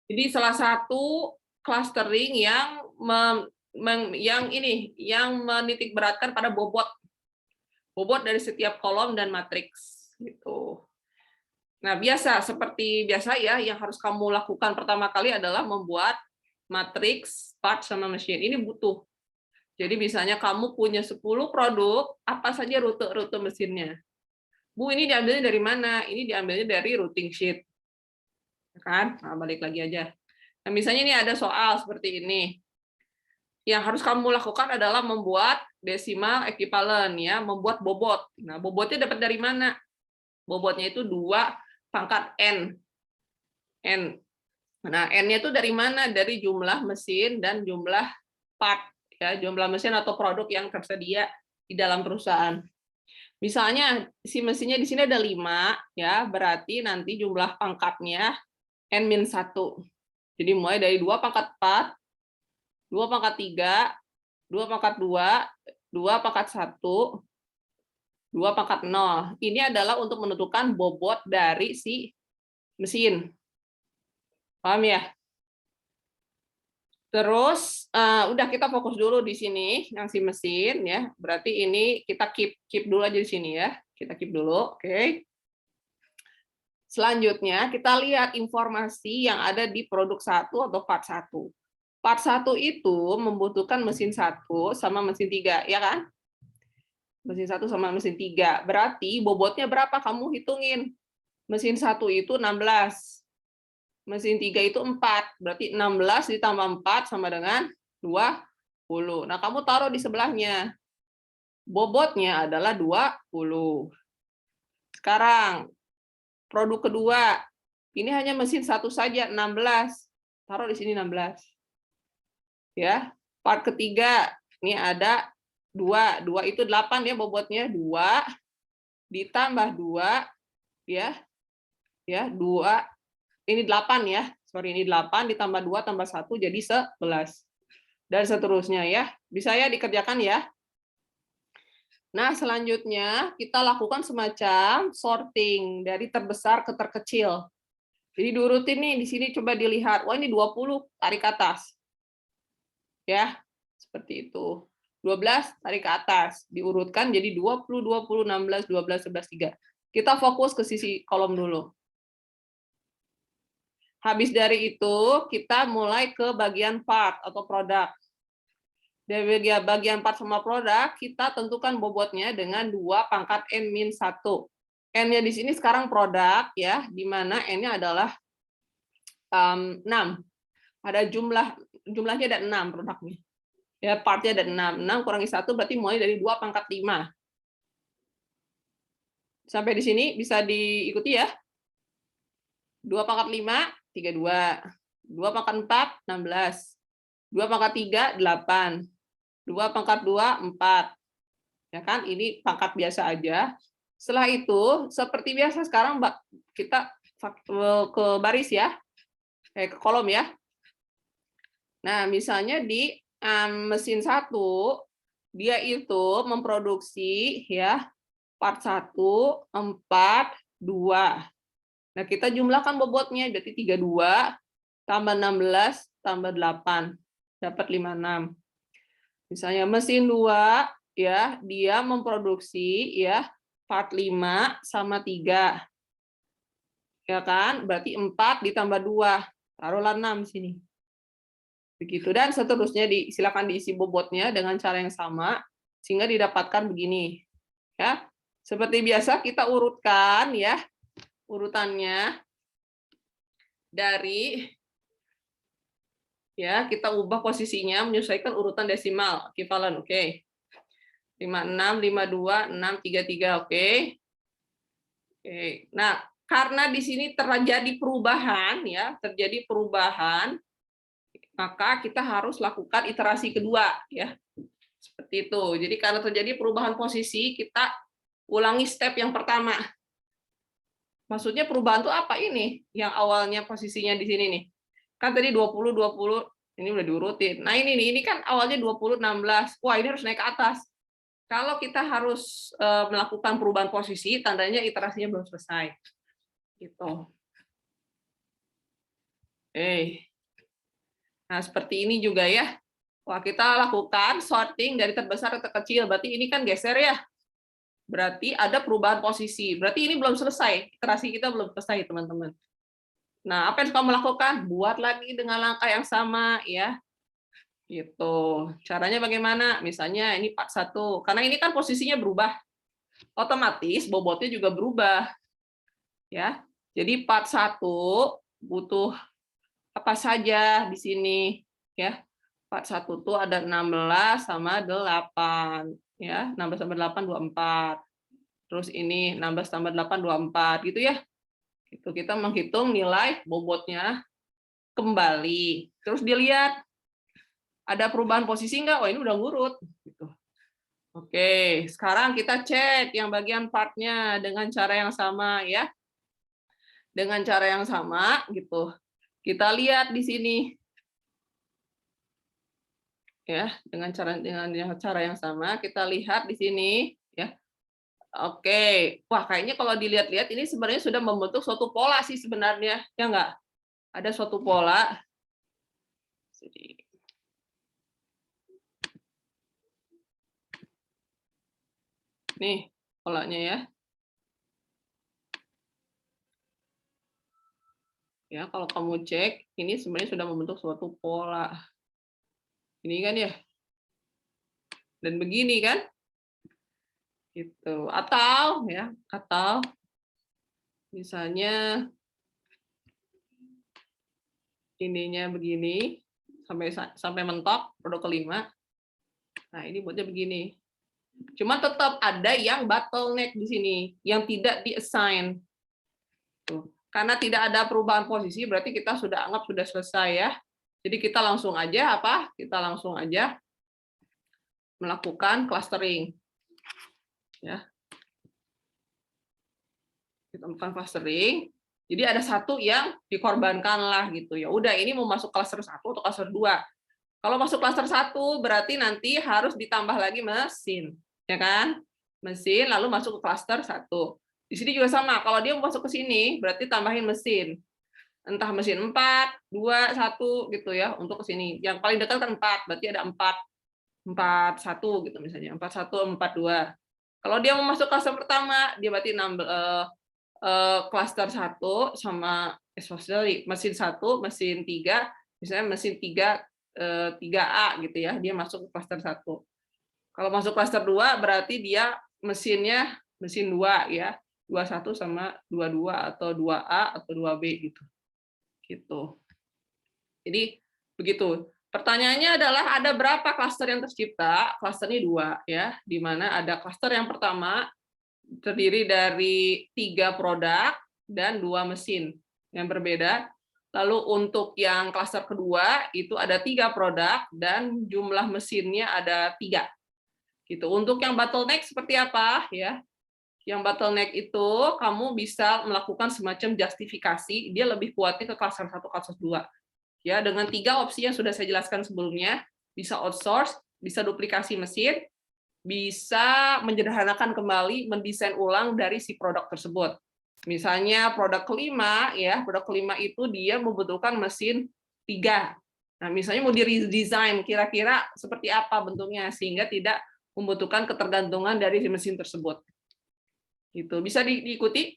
Jadi salah satu clustering yang menitik beratkan pada bobot dari setiap kolom dan matriks gitu. Nah, seperti biasa ya, yang harus kamu lakukan pertama kali adalah membuat matriks, part sama mesin. Ini butuh. Jadi misalnya kamu punya 10 produk, apa saja rute mesinnya. Bu, ini diambilnya dari mana? Ini diambilnya dari routing sheet. Kan? Nah, balik lagi aja. Nah, misalnya ini ada soal seperti ini. Yang harus kamu lakukan adalah membuat decimal equivalent, ya, membuat bobot. Nah, bobotnya dapat dari mana? Bobotnya itu 2 pangkat N. Nah, N-nya itu dari mana? Dari jumlah mesin dan jumlah part, ya, jumlah mesin atau produk yang tersedia di dalam perusahaan. Misalnya si mesinnya di sini ada 5, ya, berarti nanti jumlah pangkatnya N-1. Jadi mulai dari 2 pangkat 4, 2 pangkat 3, 2 pangkat 2, 2 pangkat 1, 2 pangkat 0. Ini adalah untuk menentukan bobot dari si mesin. Paham ya? Terus udah, kita fokus dulu di sini yang si mesin, ya. Berarti ini kita keep dulu aja di sini, ya. Kita keep dulu, oke. Selanjutnya kita lihat informasi yang ada di produk 1 atau part 1. Part 1 itu membutuhkan mesin 1 sama mesin 3, ya kan? Mesin 1 sama mesin 3. Berarti bobotnya berapa? Kamu hitungin. Mesin 1 itu 16. Mesin 3 itu 4. Berarti 16 ditambah 4 sama dengan 20. Nah, kamu taruh di sebelahnya. Bobotnya adalah 20. Sekarang, produk kedua. Ini hanya mesin 1 saja, 16. Taruh di sini 16. Ya. Part ketiga, ini ada 2. 2 itu 8 ya bobotnya. 2 ditambah 2, ya. Ya, 2. Ini 8 ya. Sorry, ini 8 ditambah 2 tambah 1 jadi 11. Dan seterusnya ya. Bisa ya dikerjakan ya. Nah, selanjutnya kita lakukan semacam sorting dari terbesar ke terkecil. Jadi diurutin nih, di sini coba dilihat. Wah, ini 20, tarik ke atas. Ya, seperti itu. 12 tarik ke atas. Diurutkan jadi 20, 20, 16, 12, 11, 3. Kita fokus ke sisi kolom dulu. Habis dari itu, kita mulai ke bagian part atau produk. Dari bagian part sama produk, kita tentukan bobotnya dengan 2 pangkat N-1. N-nya di sini sekarang produk, ya, di mana N-nya adalah 6. Ada jumlahnya ada 6 produknya. Ya, part-nya ada 6. 6 kurangi 1 berarti mulai dari 2 pangkat 5. Sampai di sini bisa diikuti ya. 2 pangkat 5, 32. 2 pangkat 4, 16. 2 pangkat 3, 8. 2 pangkat 2, 4. Ya kan? Ini pangkat biasa aja. Setelah itu, seperti biasa sekarang kita ke baris ya. Ke kolom ya. Nah, misalnya di mesin 1, dia itu memproduksi ya part 1, 4, 2. Nah, kita jumlahkan bobotnya, berarti 32 tambah 16 tambah 8, dapat 56. Misalnya mesin 2, ya, dia memproduksi ya part 5 sama 3. Ya kan? Berarti 4 ditambah 2, taruhlah 6 di sini. Begitu, dan seterusnya silakan diisi bobotnya dengan cara yang sama sehingga didapatkan begini. Ya. Seperti biasa kita urutkan ya. Urutannya dari ya, kita ubah posisinya menyesuaikan urutan desimal equivalent, oke. 56, 52, 6, 33, oke. Oke. Nah, karena di sini terjadi perubahan ya, maka kita harus lakukan iterasi kedua ya. Seperti itu. Jadi karena terjadi perubahan posisi, kita ulangi step yang pertama. Maksudnya perubahan itu apa ini? Yang awalnya posisinya di sini nih. Kan tadi 20, 20, ini udah diurutin. Nah ini kan awalnya 20, 16. Wah, ini harus naik ke atas. Kalau kita harus melakukan perubahan posisi, tandanya iterasinya belum selesai. Gitu. Nah, seperti ini juga ya. Wah, kita lakukan sorting dari terbesar ke terkecil. Berarti ini kan geser ya. Berarti ada perubahan posisi. Berarti ini belum selesai. Iterasi kita belum selesai, teman-teman. Nah, apa yang kamu lakukan? Buat lagi dengan langkah yang sama ya. Gitu. Caranya bagaimana? Misalnya ini part 1. Karena ini kan posisinya berubah. Otomatis bobotnya juga berubah. Ya. Jadi part 1 butuh apa saja di sini ya. Part 1 tuh ada 16 sama 8 ya. 16 tambah 8 24. Terus ini 16 tambah 8 24 gitu ya. Itu kita menghitung nilai bobotnya kembali. Terus dilihat ada perubahan posisi enggak? Oh, ini udah ngurut gitu. Oke, sekarang kita cek yang bagian partnya dengan cara yang sama ya. Dengan cara yang sama gitu. Kita lihat di sini. Ya, dengan cara yang sama kita lihat di sini ya. Oke. Wah, kayaknya kalau dilihat-lihat ini sebenarnya sudah membentuk suatu pola sih sebenarnya. Ya enggak? Ada suatu pola. Nih, polanya ya. Ya, kalau kamu cek, ini sebenarnya sudah membentuk suatu pola. Ini kan ya. Dan begini kan? Gitu. Atau ya, atau misalnya ininya begini sampai mentok produk kelima. Nah, ini buatnya begini. Cuma tetap ada yang bottleneck di sini, yang tidak di-assign. Karena tidak ada perubahan posisi, berarti kita sudah anggap sudah selesai ya. Jadi kita langsung aja apa? Kita langsung aja melakukan clustering. Ya. Kita melakukan clustering. Jadi ada satu yang dikorbankan lah gitu. Ya udah, ini mau masuk cluster 1 atau cluster 2. Kalau masuk cluster 1 berarti nanti harus ditambah lagi mesin, ya kan? Mesin lalu masuk ke cluster 1. Di sini juga sama, kalau dia mau masuk ke sini, berarti tambahin mesin. Entah mesin 4, 2, 1 gitu ya, untuk ke sini. Yang paling dekat kan 4, berarti ada 4, 1 gitu misalnya, 41, 42. Kalau dia mau masuk cluster pertama, dia berarti cluster 1 sama mesin 1, mesin 3, misalnya mesin 3A gitu ya, dia masuk ke cluster 1. Kalau masuk cluster 2 berarti dia mesinnya mesin 2 ya. 21 sama 22 atau 2A atau 2B gitu. Gitu. Jadi begitu. Pertanyaannya adalah ada berapa klaster yang tercipta? Klasternya 2 ya, di mana ada klaster yang pertama terdiri dari 3 produk dan 2 mesin yang berbeda. Lalu untuk yang klaster kedua itu ada 3 produk dan jumlah mesinnya ada 3. Gitu. Untuk yang bottleneck seperti apa ya? Yang bottleneck itu kamu bisa melakukan semacam justifikasi, dia lebih kuatnya ke cluster 1, cluster 2. Ya, dengan 3 opsi yang sudah saya jelaskan sebelumnya, bisa outsource, bisa duplikasi mesin, bisa menyederhanakan kembali, mendesain ulang dari si produk tersebut. Misalnya produk kelima, ya, produk kelima itu dia membutuhkan mesin 3. Nah, misalnya mau di-redesign, kira-kira seperti apa bentuknya, sehingga tidak membutuhkan ketergantungan dari mesin tersebut. Gitu. Bisa diikuti?